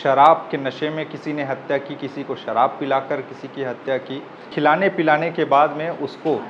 शराब के नशे में किसी ने हत्या की, किसी को शराब पिलाकर किसी की हत्या की। खिलाने पिलाने के बाद में उसको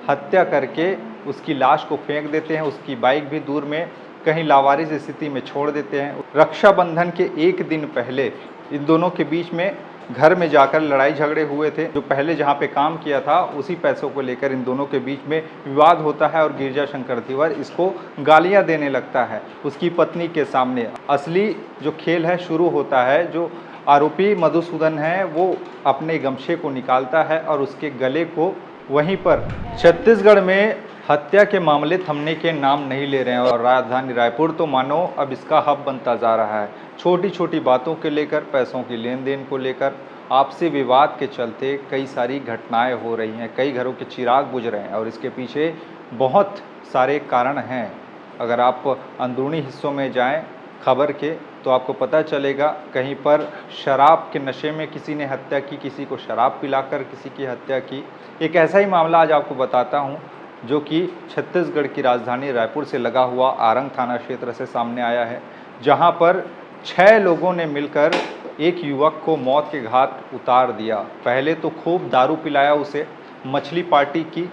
हत्या करके उसकी लाश को फेंक देते हैं, उसकी बाइक भी दूर में कहीं लावारिस स्थिति में छोड़ देते हैं। रक्षाबंधन के एक दिन पहले इन दोनों के बीच में घर में जाकर लड़ाई झगड़े हुए थे। जो पहले जहाँ पे काम किया था उसी पैसों को लेकर इन दोनों के बीच में विवाद होता है और गिरजा शंकर धीवर इसको गालियाँ देने लगता है उसकी पत्नी के सामने। असली जो खेल है शुरू होता है। जो आरोपी मधुसूदन है वो अपने गमछे को निकालता है और उसके गले को वहीं पर। छत्तीसगढ़ में हत्या के मामले थमने के नाम नहीं ले रहे हैं और राजधानी रायपुर तो मानो अब इसका हब बनता जा रहा है। छोटी छोटी बातों के लेकर, पैसों की लेन देन को लेकर, आपसी विवाद के चलते कई सारी घटनाएं हो रही हैं, कई घरों के चिराग बुझ रहे हैं और इसके पीछे बहुत सारे कारण हैं। अगर आप अंदरूनी हिस्सों में जाएं खबर के तो आपको पता चलेगा कहीं पर शराब के नशे में किसी ने हत्या की, किसी को शराब पिलाकर किसी की हत्या की। एक ऐसा ही मामला आज आपको बताता हूँ जो कि छत्तीसगढ़ की राजधानी रायपुर से लगा हुआ आरंग थाना क्षेत्र से सामने आया है, जहां पर 6 लोगों ने मिलकर एक युवक को मौत के घाट उतार दिया। पहले तो खूब दारू पिलाया उसे, मछली पार्टी की,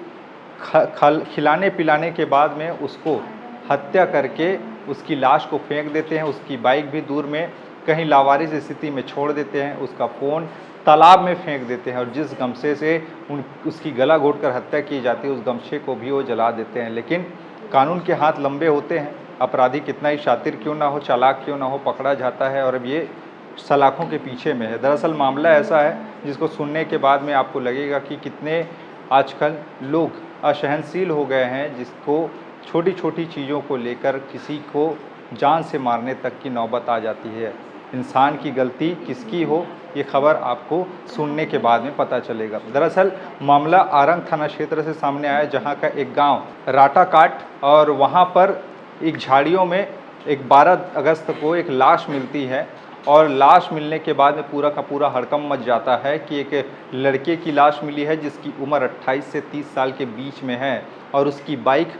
खिलाने पिलाने के बाद में उसको हत्या करके उसकी लाश को फेंक देते हैं, उसकी बाइक भी दूर में कहीं लावारिस स्थिति में छोड़ देते हैं, उसका फ़ोन तालाब में फेंक देते हैं और जिस गमछे से उसकी गला घोंटकर हत्या की जाती है उस गमछे को भी वो जला देते हैं। लेकिन कानून के हाथ लंबे होते हैं, अपराधी कितना ही शातिर क्यों ना हो, चालाक क्यों ना हो, पकड़ा जाता है और अब ये सलाखों के पीछे में है। दरअसल मामला ऐसा है जिसको सुनने के बाद में आपको लगेगा कि कितने आजकल लोग असहनशील हो गए हैं, जिसको छोटी छोटी चीज़ों को लेकर किसी को जान से मारने तक की नौबत आ जाती है। इंसान की गलती किसकी हो ये खबर आपको सुनने के बाद में पता चलेगा। दरअसल मामला आरंग थाना क्षेत्र से सामने आया, जहां का एक गांव राटाकाट और वहां पर एक झाड़ियों में एक 12 अगस्त को एक लाश मिलती है और लाश मिलने के बाद में पूरा का पूरा हड़कंप मच जाता है कि एक लड़के की लाश मिली है जिसकी उम्र 28 से 30 साल के बीच में है और उसकी बाइक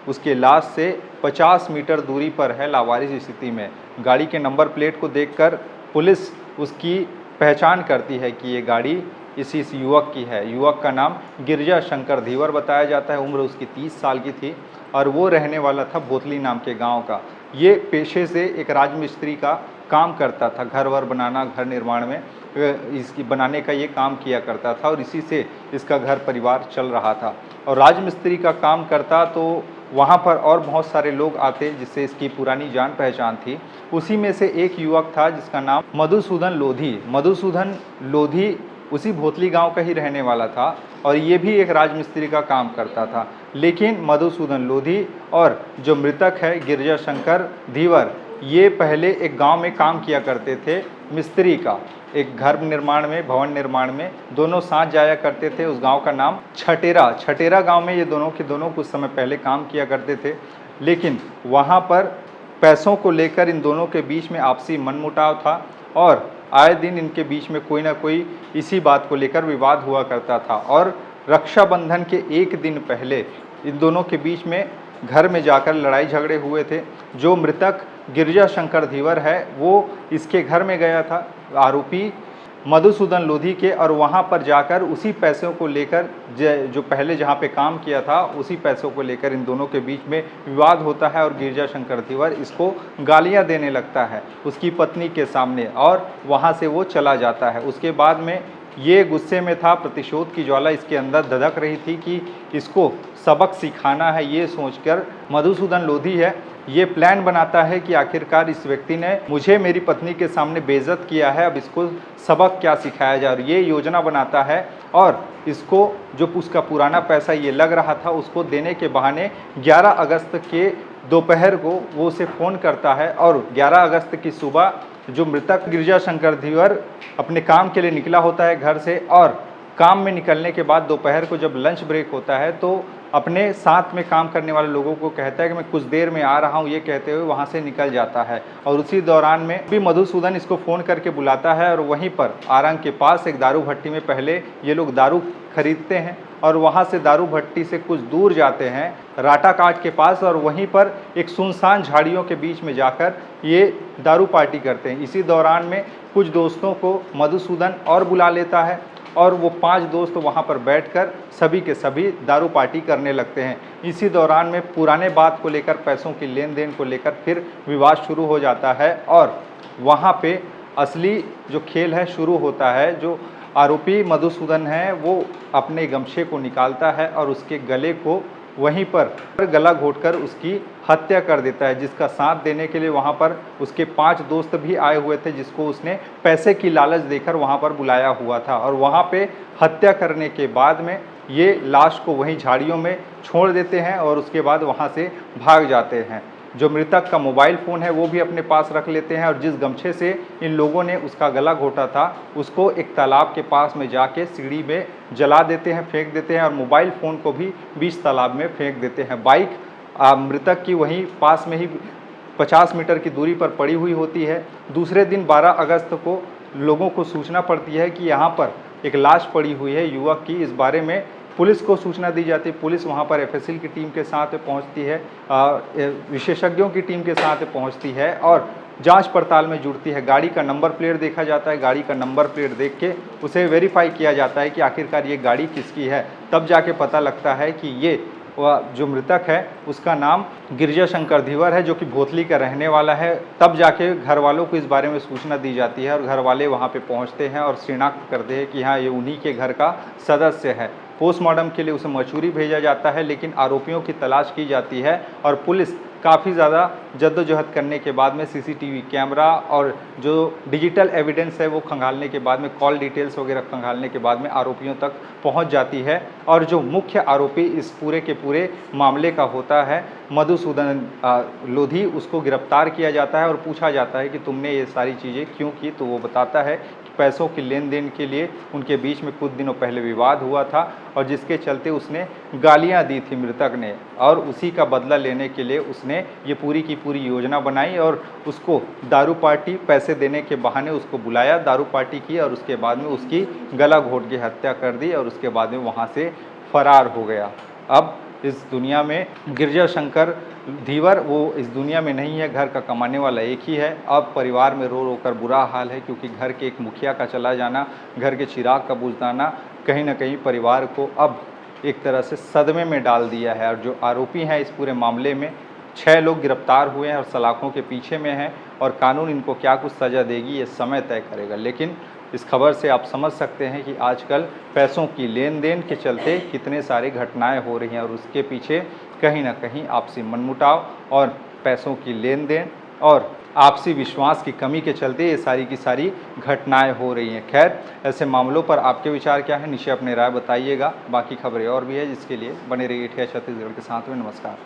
उसके लाश से 50 मीटर दूरी पर है लावारिस स्थिति में। गाड़ी के नंबर प्लेट को देखकर पुलिस उसकी पहचान करती है कि ये गाड़ी इस युवक की है। युवक का नाम गिरजा शंकर धीवर बताया जाता है, उम्र उसकी 30 साल की थी और वो रहने वाला था भोतली नाम के गांव का। ये पेशे से एक राजमिस्त्री का काम करता था, घर वर बनाना, घर निर्माण में इसकी बनाने का ये काम किया करता था और इसी से इसका घर परिवार चल रहा था। और राजमिस्त्री का काम करता तो वहाँ पर और बहुत सारे लोग आते जिससे इसकी पुरानी जान पहचान थी। उसी में से एक युवक था जिसका नाम मधुसूदन लोधी। मधुसूदन लोधी उसी भोतली गांव का ही रहने वाला था और ये भी एक राजमिस्त्री का काम करता था। लेकिन मधुसूदन लोधी और जो मृतक है गिरजा शंकर धीवर, ये पहले एक गांव में काम किया करते थे मिस्त्री का, एक घर निर्माण में, भवन निर्माण में दोनों साथ जाया करते थे। उस गांव का नाम छटेरा गांव में ये दोनों के दोनों कुछ समय पहले काम किया करते थे। लेकिन वहां पर पैसों को लेकर इन दोनों के बीच में आपसी मनमुटाव था और आए दिन इनके बीच में कोई ना कोई इसी बात को लेकर विवाद हुआ करता था। और रक्षाबंधन के एक दिन पहले इन दोनों के बीच में घर में जाकर लड़ाई झगड़े हुए थे। जो मृतक गिरजा शंकर धीवर है वो इसके घर में गया था आरोपी मधुसूदन लोधी के, और वहां पर जाकर उसी पैसों को लेकर जो पहले जहां पे काम किया था उसी पैसों को लेकर इन दोनों के बीच में विवाद होता है और गिरजा शंकर धीवर इसको गालियां देने लगता है उसकी पत्नी के सामने और वहां से वो चला जाता है। उसके बाद में ये गुस्से में था, प्रतिशोध की ज्वाला इसके अंदर धधक रही थी कि इसको सबक सिखाना है। ये सोचकर मधुसूदन लोधी है ये प्लान बनाता है कि आखिरकार इस व्यक्ति ने मुझे मेरी पत्नी के सामने बेइज्जत किया है, अब इसको सबक क्या सिखाया जाए। और ये योजना बनाता है और इसको जो उसका पुराना पैसा ये लग रहा था उसको देने के बहाने 11 अगस्त के दोपहर को वो उसे फ़ोन करता है और 11 अगस्त की सुबह जो मृतक गिरजा शंकर धीवर अपने काम के लिए निकला होता है घर से, और काम में निकलने के बाद दोपहर को जब लंच ब्रेक होता है तो अपने साथ में काम करने वाले लोगों को कहता है कि मैं कुछ देर में आ रहा हूँ, ये कहते हुए वहाँ से निकल जाता है। और उसी दौरान में भी मधुसूदन इसको फ़ोन करके बुलाता है और वहीं पर आरंग के पास एक दारू भट्टी में पहले ये लोग दारू खरीदते हैं और वहाँ से दारू भट्टी से कुछ दूर जाते हैं राटाकाट के पास और वहीं पर एक सुनसान झाड़ियों के बीच में जाकर ये दारू पार्टी करते हैं। इसी दौरान में कुछ दोस्तों को मधुसूदन और बुला लेता है और वो 5 दोस्त वहाँ पर बैठकर सभी के सभी दारू पार्टी करने लगते हैं। इसी दौरान में पुराने बात को लेकर, पैसों की लेन देन को लेकर फिर विवाद शुरू हो जाता है और वहाँ पे असली जो खेल है शुरू होता है। जो आरोपी मधुसूदन है वो अपने गमछे को निकालता है और उसके गले को वहीं पर गला घोंटकर उसकी हत्या कर देता है, जिसका साथ देने के लिए वहाँ पर उसके 5 दोस्त भी आए हुए थे, जिसको उसने पैसे की लालच देकर वहाँ पर बुलाया हुआ था। और वहाँ पे हत्या करने के बाद में ये लाश को वहीं झाड़ियों में छोड़ देते हैं और उसके बाद वहाँ से भाग जाते हैं। जो मृतक का मोबाइल फ़ोन है वो भी अपने पास रख लेते हैं और जिस गमछे से इन लोगों ने उसका गला घोंटा था उसको एक तालाब के पास में जाके सीढ़ी में जला देते हैं, फेंक देते हैं और मोबाइल फ़ोन को भी बीच तालाब में फेंक देते हैं। बाइक मृतक की वहीं पास में ही 50 मीटर की दूरी पर पड़ी हुई होती है। दूसरे दिन 12 अगस्त को लोगों को सूचना पड़ती है कि यहाँ पर एक लाश पड़ी हुई है युवक की। इस बारे में पुलिस को सूचना दी जाती है। पुलिस वहाँ पर एफएसएल की टीम के साथ पहुँचती है, विशेषज्ञों की टीम के साथ पहुँचती है और जांच पड़ताल में जुड़ती है। गाड़ी का नंबर प्लेट देखा जाता है। गाड़ी का नंबर प्लेट देख के उसे वेरीफाई किया जाता है कि आखिरकार ये गाड़ी किसकी है। तब जाके पता लगता है कि ये जो मृतक है उसका नाम गिरजा शंकर धीवर है, जो कि भोतली का रहने वाला है। तब जाके घर वालों को इस बारे में सूचना दी जाती है और घर वाले वहाँ पे पहुँचते हैं और शिनाख्त करते हैं कि हाँ, ये उन्हीं के घर का सदस्य है। पोस्टमार्टम के लिए उसे मसूरी भेजा जाता है, लेकिन आरोपियों की तलाश की जाती है और पुलिस काफ़ी ज़्यादा जद्दोजहद करने के बाद में सीसीटीवी कैमरा और जो डिजिटल एविडेंस है वो खंगालने के बाद में, कॉल डिटेल्स वगैरह खंगालने के बाद में आरोपियों तक पहुंच जाती है। और जो मुख्य आरोपी इस पूरे के पूरे मामले का होता है मधुसूदन लोधी, उसको गिरफ्तार किया जाता है और पूछा जाता है कि तुमने ये सारी चीज़ें क्यों की। तो वो बताता है पैसों की लेन देन के लिए उनके बीच में कुछ दिनों पहले विवाद हुआ था और जिसके चलते उसने गालियां दी थी मृतक ने, और उसी का बदला लेने के लिए उसने ये पूरी की पूरी योजना बनाई और उसको दारू पार्टी पैसे देने के बहाने उसको बुलाया, दारू पार्टी की और उसके बाद में उसकी गला घोंट के हत्या कर दी और उसके बाद में वहाँ से फरार हो गया। अब इस दुनिया में गिरजा शंकर धीवर वो इस दुनिया में नहीं है, घर का कमाने वाला एक ही है। अब परिवार में रो रो कर बुरा हाल है, क्योंकि घर के एक मुखिया का चला जाना, घर के चिराग का बुझ जाना कहीं ना कहीं परिवार को अब एक तरह से सदमे में डाल दिया है। और जो आरोपी हैं इस पूरे मामले में 6 लोग गिरफ्तार हुए हैं और सलाखों के पीछे में हैं और कानून इनको क्या कुछ सज़ा देगी ये समय तय करेगा। लेकिन इस खबर से आप समझ सकते हैं कि आजकल पैसों की लेन देन के चलते कितने सारी घटनाएं हो रही हैं और उसके पीछे कहीं ना कहीं आपसी मनमुटाव और पैसों की लेन देन और आपसी विश्वास की कमी के चलते ये सारी की सारी घटनाएं हो रही हैं। खैर, ऐसे मामलों पर आपके विचार क्या है, नीचे अपने राय बताइएगा। बाकी खबरें और भी है, जिसके लिए बने रहिए ठेया छत्तीसगढ़ के साथ में। नमस्कार।